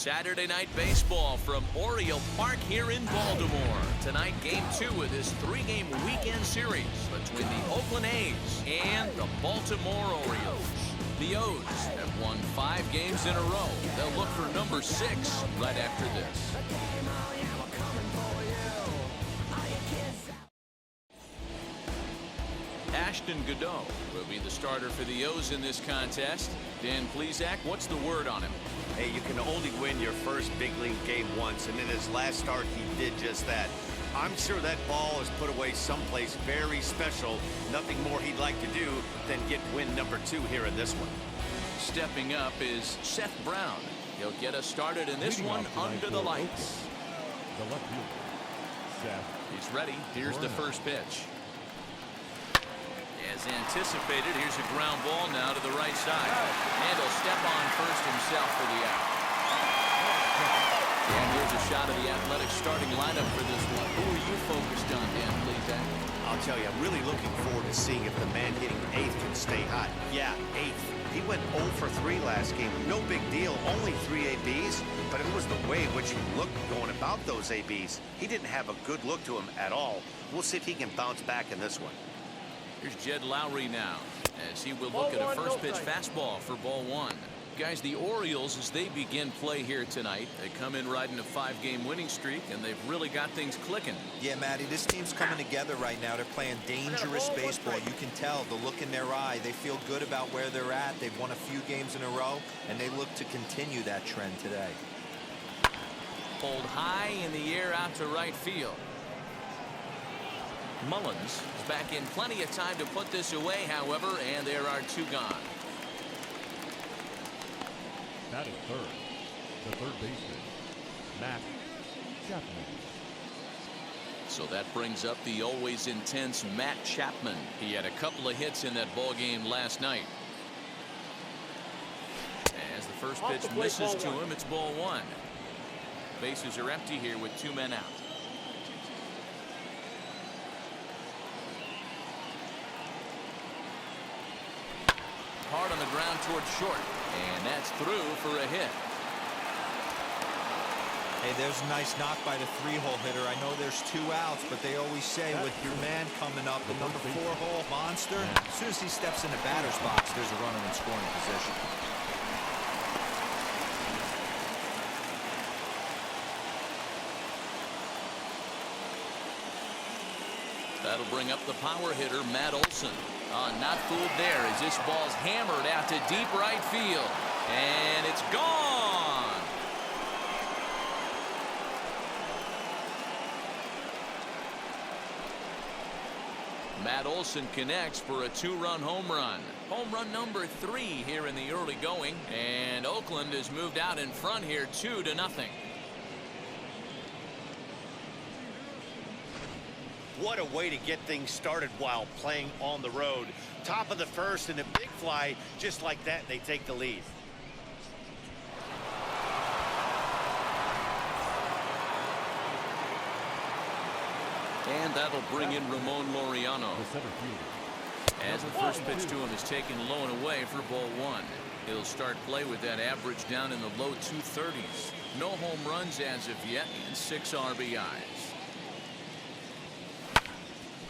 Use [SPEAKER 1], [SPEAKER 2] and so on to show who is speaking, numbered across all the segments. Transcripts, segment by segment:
[SPEAKER 1] Saturday Night Baseball from Oriole Park here in Baltimore. Tonight, Game 2 of this 3-game weekend series between the Oakland A's and the Baltimore Orioles. The O's have won 5 games in a row. They'll look for number 6 right after this. Ashton Godot will be the starter for the O's in this contest. Dan Plesac, what's the word on him?
[SPEAKER 2] Hey, you can only win your first big league game once, and in his last start, he did just that. I'm sure that ball is put away someplace very special. Nothing more he'd like to do than get win number 2 here in this one.
[SPEAKER 1] Stepping up is Seth Brown. He'll get us started in this one under the lights.
[SPEAKER 3] The left fielder, Seth.
[SPEAKER 1] He's ready. Here's the first pitch. As anticipated, here's a ground ball now to the right side. And he'll step on first himself for the out. And here's a shot of the Athletic starting lineup for this one. Who are you focused on, Dan Plesac?
[SPEAKER 2] I'll tell you, I'm really looking forward to seeing if the man hitting 8th can stay hot. Yeah, 8th. He went 0 for 3 last game. No big deal, only 3 ABs, but it was the way in which he looked going about those ABs. He didn't have a good look to him at all. We'll see if he can bounce back in this one.
[SPEAKER 1] Here's Jed Lowry now, as he will look at a first pitch fastball for ball 1. Guys, the Orioles, as they begin play here tonight, they come in riding a 5-game winning streak, and they've really got things clicking.
[SPEAKER 4] Yeah, Matty, this team's coming together right now. They're playing dangerous baseball. You can tell the look in their eye. They feel good about where they're at. They've won a few games in a row, and they look to continue that trend today.
[SPEAKER 1] Pulled high in the air out to right field. Mullins is back in plenty of time to put this away, however, and there are 2 gone.
[SPEAKER 3] That is third. The third baseman, Matt Chapman.
[SPEAKER 1] So that brings up the always intense Matt Chapman. He had a couple of hits in that ball game last night. As the first pitch misses to him, it's ball 1. Bases are empty here with 2 men out. Hard on the ground towards short, and that's through for a hit.
[SPEAKER 4] Hey, there's a nice knock by the 3-hole hitter. I know there's 2 outs, but they always say with your man coming up, the number 4-hole monster, as soon as he steps in the batter's box, there's a runner in scoring position.
[SPEAKER 1] That'll bring up the power hitter, Matt Olson. Not fooled there as this ball's hammered out to deep right field. And it's gone. Matt Olson connects for a 2-run home run. Home run number 3 here in the early going. And Oakland has moved out in front here 2-0.
[SPEAKER 2] What a way to get things started while playing on the road. Top of the first and a big fly just like that, and they take the lead.
[SPEAKER 1] And that'll bring in Ramon Laureano.
[SPEAKER 3] The center fielder.
[SPEAKER 1] As the first pitch to him is taken low and away for ball 1. He'll start play with that average down in the low 230s. No home runs as of yet and 6 RBIs.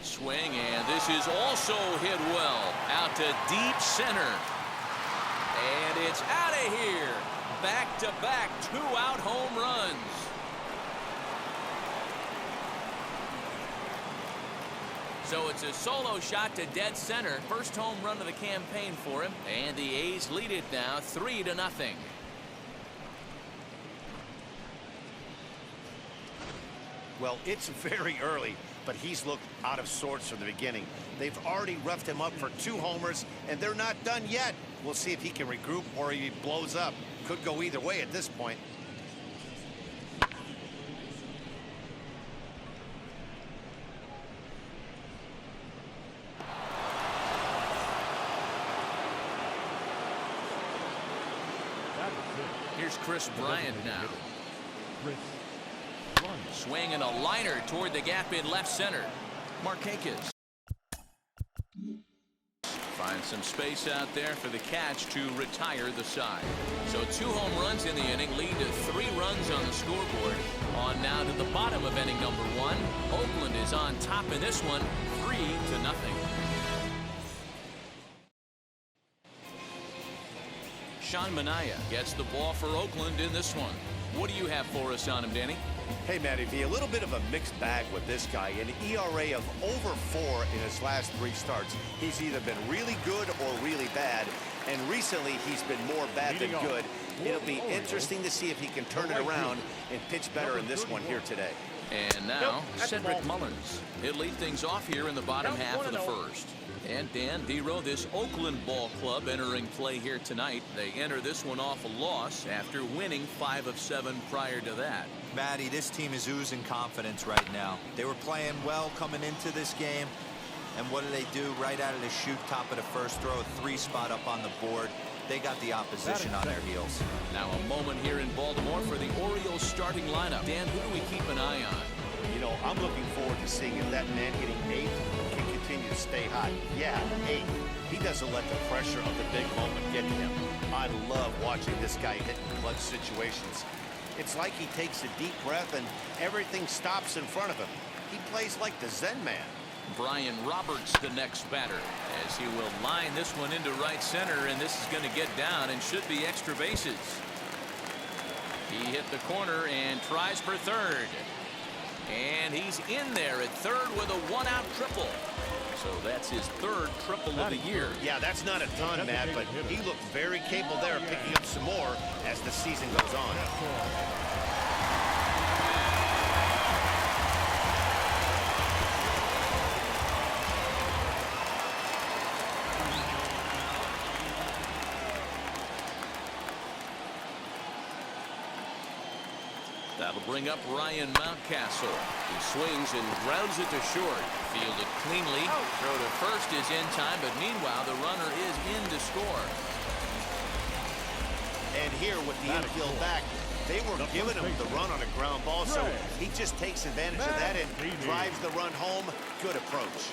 [SPEAKER 1] Swing, and this is also hit well out to deep center, and it's out of here. Back-to-back 2-out home runs. So it's a solo shot to dead center. First home run of the campaign for him, and the A's lead it now 3-0.
[SPEAKER 2] Well, it's very early, but he's looked out of sorts from the beginning. They've already roughed him up for 2 homers, and they're not done yet. We'll see if he can regroup or he blows up. Could go either way at this point.
[SPEAKER 1] Here's Chris Bryant now.
[SPEAKER 3] Chris.
[SPEAKER 1] Swinging a liner toward the gap in left center. Marquez finds Some space out there for the catch to retire the side. So 2 home runs in the inning lead to 3 runs on the scoreboard. On now to the bottom of inning number 1. Oakland is on top in this one, 3-0. Sean Manaea gets the ball for Oakland in this one. What do you have for us on him, Danny?
[SPEAKER 2] Hey, Matty V, a little bit of a mixed bag with this guy. An ERA of over 4 in his last 3 starts. He's either been really good or really bad, and recently he's been more bad than good. It'll be interesting to see if he can turn it around and pitch better in this one here today.
[SPEAKER 1] And now, Cedric Mullins. He'll lead things off here in the bottom half of the first. And Dan Vero, this Oakland ball club entering play here tonight. They enter this one off a loss after winning 5 of 7 prior to that.
[SPEAKER 4] Matty, this team is oozing confidence right now. They were playing well coming into this game. And what do? Right out of the chute, top of the first, throw a 3 spot up on the board. They got the opposition on their heels.
[SPEAKER 1] Now a moment here in Baltimore for the Orioles starting lineup. Dan, who do we keep an eye on?
[SPEAKER 2] You know, I'm looking forward to seeing if that man hitting 8th can continue to stay hot. Yeah, 8th. He doesn't let the pressure of the big moment get to him. I love watching this guy hit in clutch situations. It's like he takes a deep breath and everything stops in front of him. He plays like the Zen man.
[SPEAKER 1] Brian Roberts, the next batter, as he will line this one into right center, and this is going to get down and should be extra bases. He hit the corner and tries for third. And he's in there at third with a 1-out triple. So that's his 3rd triple of the year.
[SPEAKER 2] Yeah, that's not a ton, Matt, but he looked very capable there of picking up some more as the season goes on.
[SPEAKER 1] That'll bring up Ryan Mountcastle. He swings and grounds it to short. Fielded cleanly. Throw to first is in time, but meanwhile the runner is in to score.
[SPEAKER 2] And here with the infield back, they were giving him the run on a ground ball, so he just takes advantage of that and drives the run home. Good approach.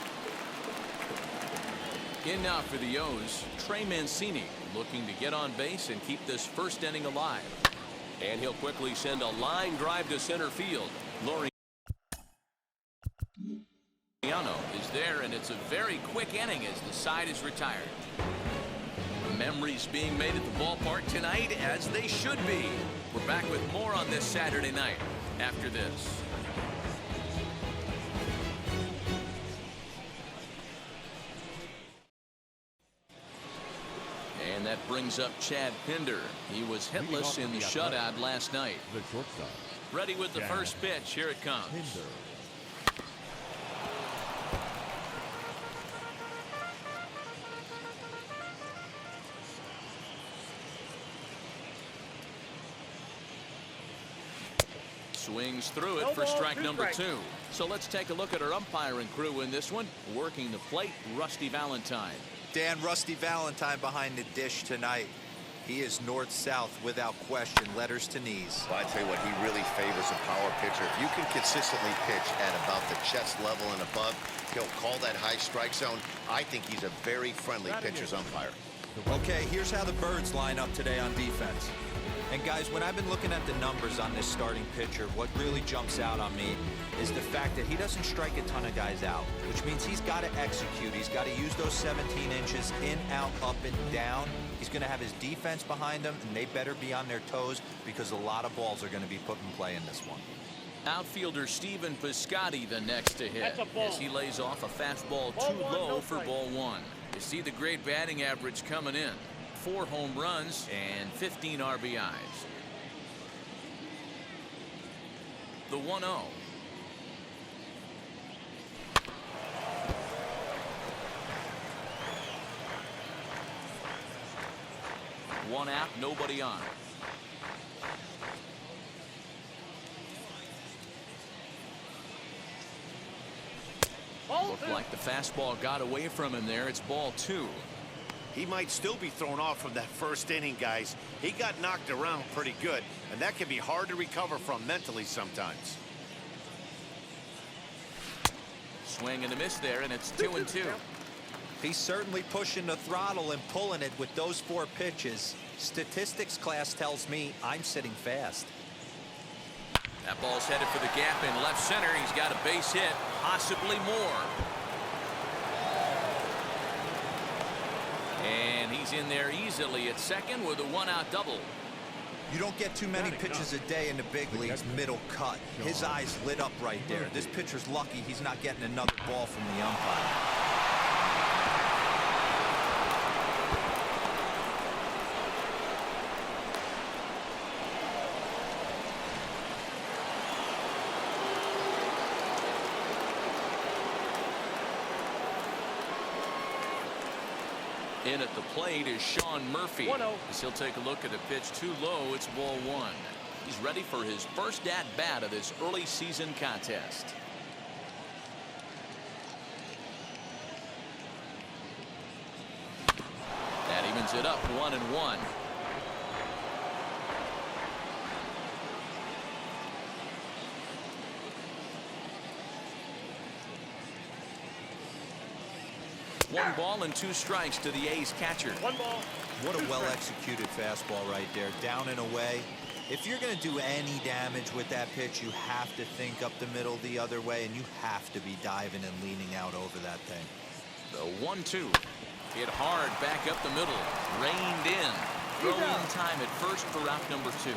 [SPEAKER 1] In now for the O's, Trey Mancini looking to get on base and keep this first inning alive. And he'll quickly send a line drive to center field. Laureano is there, and it's a very quick inning as the side is retired. Memories being made at the ballpark tonight, as they should be. We're back with more on this Saturday night after this. And that brings up Chad Pinder. He was hitless in the shutout last night.
[SPEAKER 3] The shortstop.
[SPEAKER 1] Ready with the first pitch. Here it comes.
[SPEAKER 3] Pinder.
[SPEAKER 1] Swings through it for strike number 2. So let's take a look at our umpiring crew in this one. Working the plate, Rusty Valentine.
[SPEAKER 4] Dan, Rusty Valentine behind the dish tonight. He is north-south without question, letters to knees.
[SPEAKER 2] Well, I tell you what, he really favors a power pitcher. If you can consistently pitch at about the chest level and above, he'll call that high strike zone. I think he's a very friendly pitcher's umpire.
[SPEAKER 4] Okay, here's how the Birds line up today on defense. And guys, when I've been looking at the numbers on this starting pitcher, what really jumps out on me is the fact that he doesn't strike a ton of guys out, which means he's got to execute. He's got to use those 17 inches in, out, up, and down. He's going to have his defense behind him, and they better be on their toes because a lot of balls are going to be put in play in this one.
[SPEAKER 1] Outfielder Stephen Piscotty the next to hit as he lays off a fastball too low for ball 1. You see the great batting average coming in. 4 home runs and 15 RBIs. The 1-0. One out, nobody on. Looked like the fastball got away from him there. It's ball 2.
[SPEAKER 2] He might still be thrown off from that first inning, guys. He got knocked around pretty good, and that can be hard to recover from mentally sometimes.
[SPEAKER 1] Swing and a miss there, and it's 2-2.
[SPEAKER 4] He's certainly pushing the throttle and pulling it with those 4 pitches. Statistics class tells me I'm sitting fast.
[SPEAKER 1] That ball's headed for the gap in left center. He's got a base hit, possibly more. And he's in there easily at second with a 1-out double.
[SPEAKER 4] You don't get too many pitches a day in the big leagues middle cut. His eyes lit up right there. This pitcher's lucky he's not getting another ball from the umpire.
[SPEAKER 1] In at the plate is Sean Murphy. 1-0. As he'll take a look at a pitch too low. It's ball 1. He's ready for his first at bat of this early season contest. That evens it up 1-1. One ball and 2 strikes to the A's catcher.
[SPEAKER 5] 1 ball.
[SPEAKER 4] What a well-executed fastball right there. Down and away. If you're going to do any damage with that pitch, you have to think up the middle the other way, and you have to be diving and leaning out over that thing.
[SPEAKER 1] The 1-2. Hit hard back up the middle. Reined in. Throwing time at first for out number 2.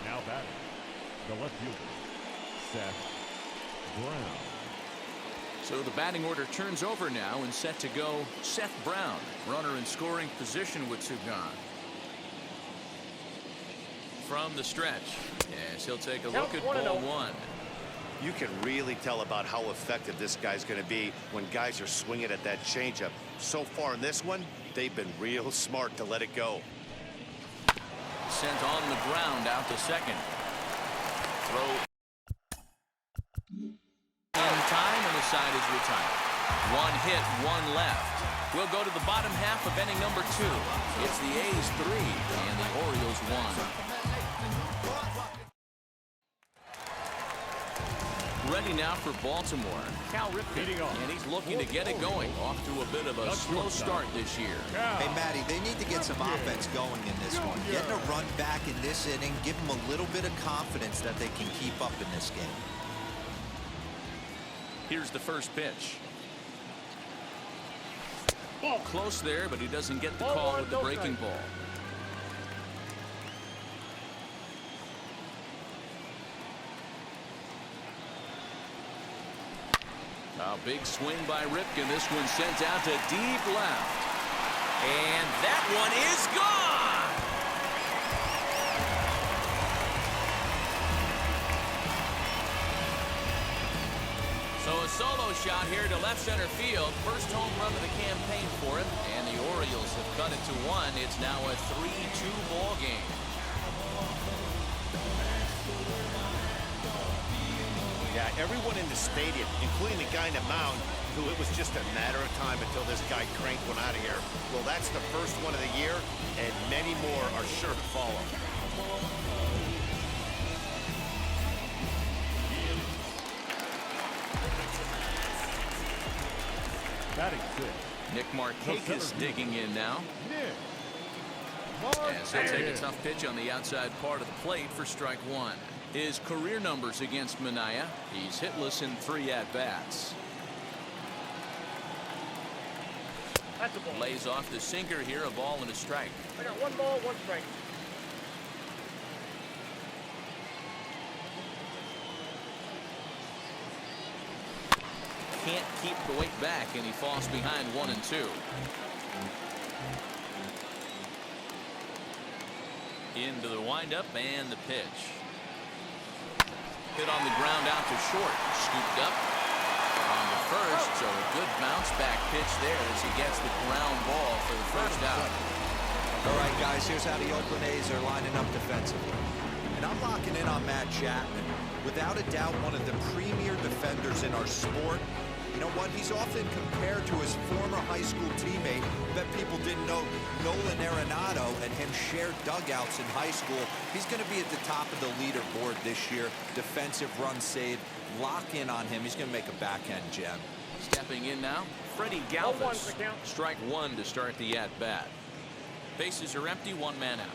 [SPEAKER 3] Now batting, the left fielder, Seth Brown.
[SPEAKER 1] So the batting order turns over now and set to go Seth Brown. Runner in scoring position with 2 gone. From the stretch, as he'll take a look at ball 1.
[SPEAKER 2] You can really tell about how effective this guy's going to be when guys are swinging at that changeup. So far in this one, they've been real smart to let it go.
[SPEAKER 1] Sent on the ground out to second. Throw in time, and the side is retired. 1 hit, 1 left. We'll go to the bottom half of inning number 2. It's the A's 3 and the Orioles 1. Ready now for Baltimore. Cal Ripken, and he's looking to get it going. Off to a bit of a slow start this year.
[SPEAKER 4] Hey, Matty, they need to get some offense going in this one. Getting a run back in this inning, give them a little bit of confidence that they can keep up in this game.
[SPEAKER 1] Here's the first pitch. Close there, but he doesn't get the call with the breaking ball. A big swing by Ripken. This one sent out to deep left. And that one is gone! So a solo shot here to left center field. First home run of the campaign for him. And the Orioles have cut it to 1. It's now a 3-2 ball game.
[SPEAKER 2] Yeah, everyone in the stadium, including the guy in the mound, who it was just a matter of time until this guy cranked one out of here. Well, that's the first one of the year, and many more are sure to follow.
[SPEAKER 3] Batting 6.
[SPEAKER 1] Nick Markakis digging in now. As he'll take a tough pitch on the outside part of the plate for strike 1. His career numbers against Minaya, he's hitless in 3 at-bats. Lays off the sinker here, a ball and a strike.
[SPEAKER 5] I got 1 ball, 1 strike.
[SPEAKER 1] Can't keep the weight back, and he falls behind 1 and 2. Into the windup and the pitch. Hit on the ground out to short. Scooped up on the first, so a good bounce back pitch there as he gets the ground ball for the first out.
[SPEAKER 4] All right, guys, here's how the Oakland A's are lining up defensively. And I'm locking in on Matt Chapman. Without a doubt, one of the premier defenders in our sport. You know what? He's often compared to his former high school teammate. Bet people didn't know Nolan Arenado and him shared dugouts in high school. He's going to be at the top of the leaderboard this year. Defensive run save. Lock in on him. He's going to make a backhand gem.
[SPEAKER 1] Stepping in now, Freddie Galvis. Strike one to start the at-bat. Bases are empty, one man out.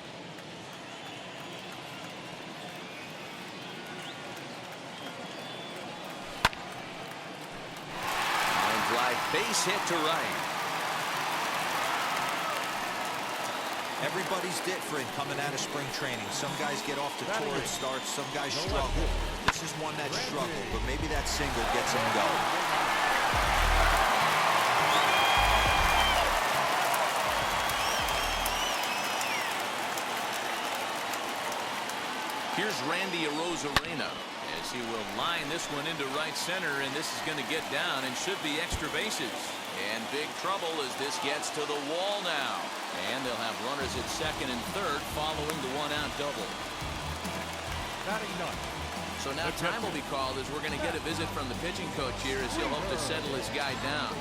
[SPEAKER 1] Line drive, base hit to right.
[SPEAKER 4] Everybody's different coming out of spring training. Some guys get off to torrid starts, some guys struggle. This is one that struggled, but maybe that single gets him going.
[SPEAKER 1] Here's Randy Arozarena as he will line this one into right center, and this is going to get down and should be extra bases. And big trouble as this gets to the wall now. And they'll have runners at second and third following the one-out double.
[SPEAKER 3] Batting ninth.
[SPEAKER 1] So now time will be called as we're going to get a visit from the pitching coach here as he'll hope to settle his guy down.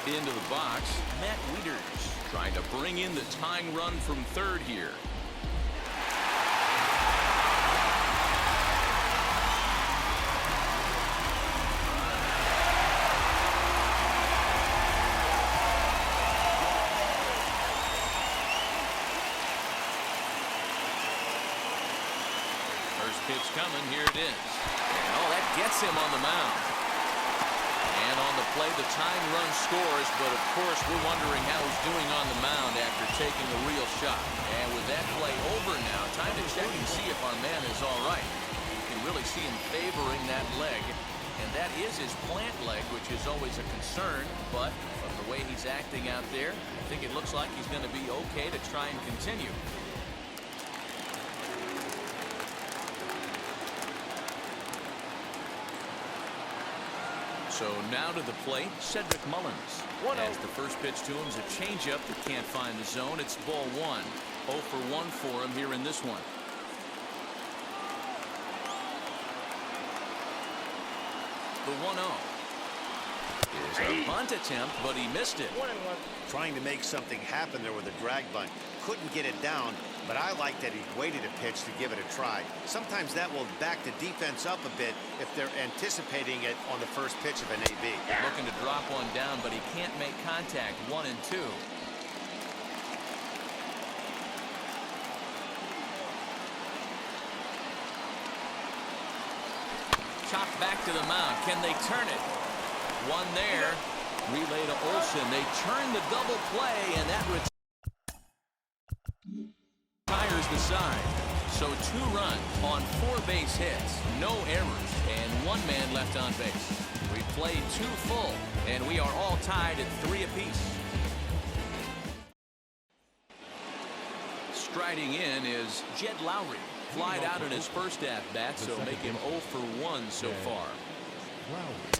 [SPEAKER 1] Into the box, Matt Wieters trying to bring in the tying run from third here. First pitch coming, here it is. And oh, that gets him on the mound. And on the play, the tying run scores, but of course we're wondering how he's doing on the mound after taking a real shot. And with that play over now, time to check and see if our man is all right. You can really see him favoring that leg, and that is his plant leg, which is always a concern. But from the way he's acting out there, I think it looks like he's going to be okay to try and continue. So now to the plate, Cedric Mullins. As the first pitch to him is a changeup that can't find the zone. It's ball one. 0 for 1 for him here in this one. The 1-0 is a bunt attempt, but he missed it.
[SPEAKER 2] Trying to make something happen there with a drag bunt. Couldn't get it down, but I like that he waited a pitch to give it a try. Sometimes that will back the defense up a bit if they're anticipating it on the first pitch of an AB.
[SPEAKER 1] Looking to drop one down, but he can't make contact. 1 and 2. Chopped back to the mound. Can they turn it? One there. Relay to Olsen. They turn the double play, and that retires the side. So 2 runs on 4 base hits, no errors, and 1 man left on base. We played 2 full, and we are all tied at 3 apiece. Striding in is Jed Lowry. Flied out in his first at-bat, so make him 0 for 1 so far.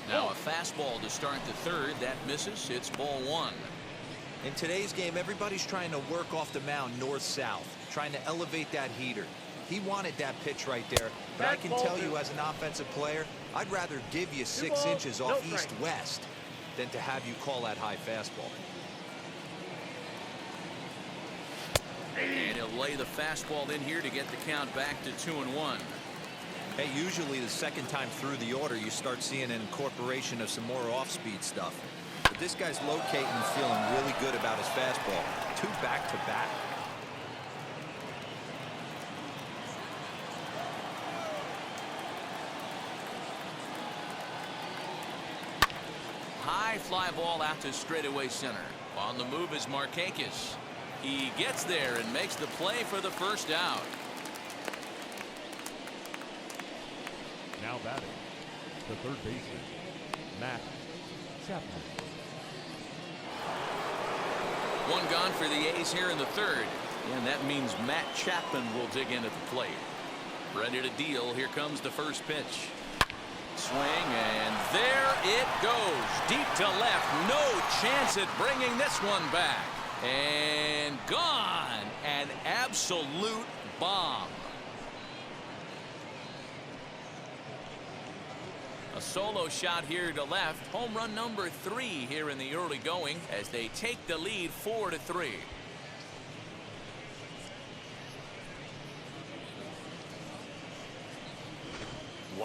[SPEAKER 1] Now a fastball to start the third. That misses. It's ball 1.
[SPEAKER 4] In today's game, everybody's trying to work off the mound north-south, trying to elevate that heater. He wanted that pitch right there, but I can tell you as an offensive player, I'd rather give you 6 inches off east-west than to have you call that high fastball.
[SPEAKER 1] And he'll lay the fastball in here to get the count back to 2-1.
[SPEAKER 4] Hey, usually the second time through the order, you start seeing an incorporation of some more off-speed stuff. But this guy's locating and feeling really good about his fastball. 2 back-to-back.
[SPEAKER 1] High fly ball out to straightaway center. On the move is Markakis. He gets there and makes the play for the first out.
[SPEAKER 3] Now batting, the third baseman, Matt Chapman.
[SPEAKER 1] 1 gone for the A's here in the third. And that means Matt Chapman will dig in at the plate. Ready to deal. Here comes the first pitch. Swing, and there it goes. Deep to left. No chance at bringing this one back. And gone. An absolute bomb. A solo shot here to left. Home run number 3 here in the early going as they take the lead 4-3.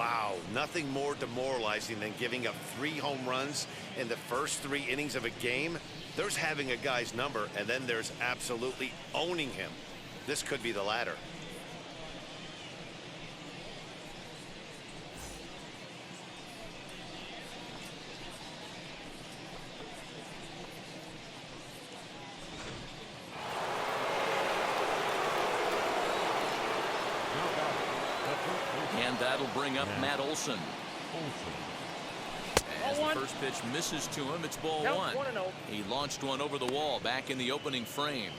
[SPEAKER 2] Wow, nothing more demoralizing than giving up 3 home runs in the first 3 innings of a game. There's having a guy's number, and then there's absolutely owning him. This could be the latter.
[SPEAKER 1] And that'll bring up Matt Olson. As the first pitch misses to him, it's ball 1. He launched one over the wall back in the opening frame.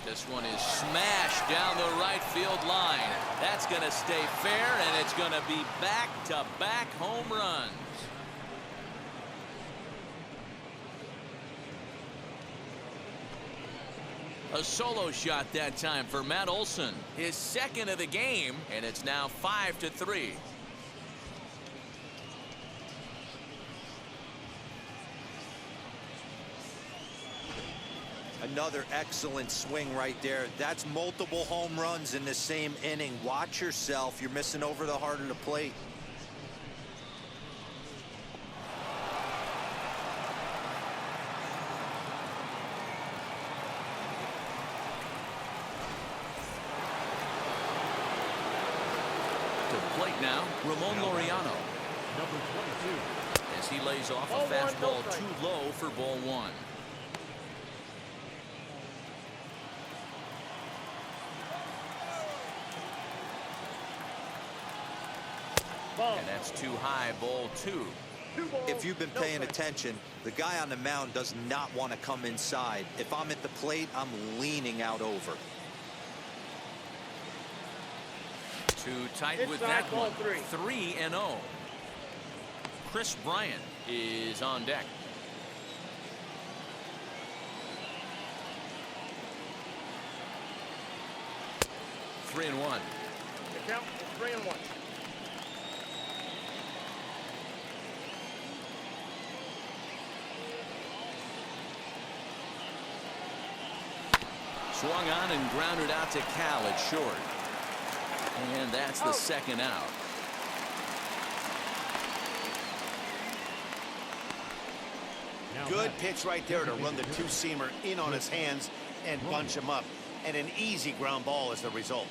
[SPEAKER 1] This one is smashed down the right field line. That's going to stay fair, and it's going to be back-to-back home runs. A solo shot that time for Matt Olson, his second of the game, and it's now 5-3.
[SPEAKER 4] Another excellent swing right there. That's multiple home runs in the same inning. Watch yourself. You're missing over the heart of the plate.
[SPEAKER 1] Plate now, Ramon Laureano.
[SPEAKER 3] Number 22.
[SPEAKER 1] As he lays off a fastball too low for ball 1. And that's too high, ball 2.
[SPEAKER 4] If you've been paying attention, the guy on the mound does not want to come inside. If I'm at the plate, I'm leaning out over.
[SPEAKER 1] Too tight with that one. 3-0. Chris Bryant is on deck. Three and one.
[SPEAKER 5] The count is 3-1.
[SPEAKER 1] Swung on and grounded out to Cal at short. And that's the second out.
[SPEAKER 2] Good pitch right there to run the two-seamer in on his hands and bunch him up. And an easy ground ball as the result.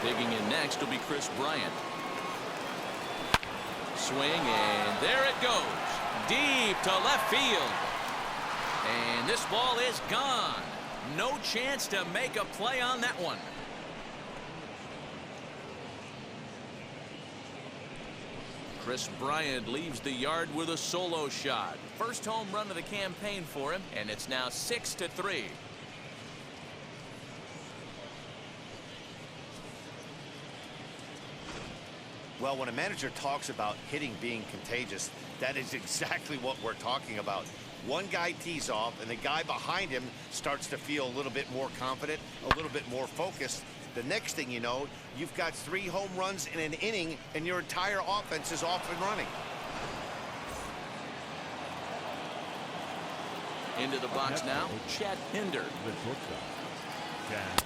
[SPEAKER 1] Digging in next will be Chris Bryant. Swing, and there it goes. Deep to left field. And this ball is gone. No chance to make a play on that one. Chris Bryant leaves the yard with a solo shot. First home run of the campaign for him, and it's now 6-3.
[SPEAKER 2] Well, when a manager talks about hitting being contagious, that is exactly what we're talking about. One guy tees off, and the guy behind him starts to feel a little bit more confident, a little bit more focused. The next thing you know, you've got 3 home runs in an inning, and your entire offense is off and running.
[SPEAKER 1] Into the box now, Chad Pinder.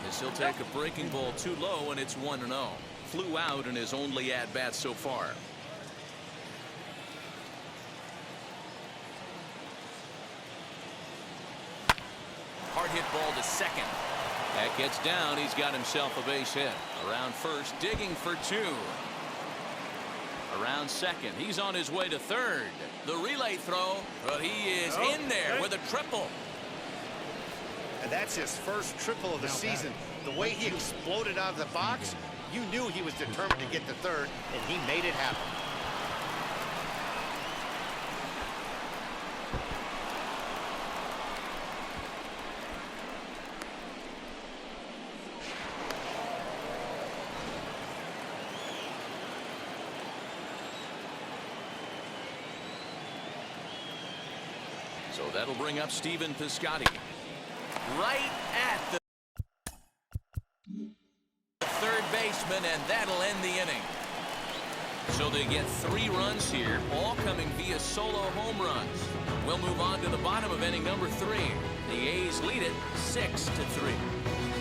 [SPEAKER 1] As he'll take a breaking ball too low, and it's 1-0. Flew out in his only at-bat so far. Hard hit ball to second. That gets down. He's got himself a base hit. Around first, digging for 2. Around second, he's on his way to third. The relay throw, but he is in there with a triple.
[SPEAKER 2] And that's his first triple of the season. The way he exploded out of the box, you knew he was determined to get to third, and he made it happen.
[SPEAKER 1] So that'll bring up Stephen Piscotty. Right at the third baseman, one, and that'll end the inning. So they get 3 runs here, all coming via solo home runs. We'll move on to the bottom of inning number 3. The A's lead it 6-3.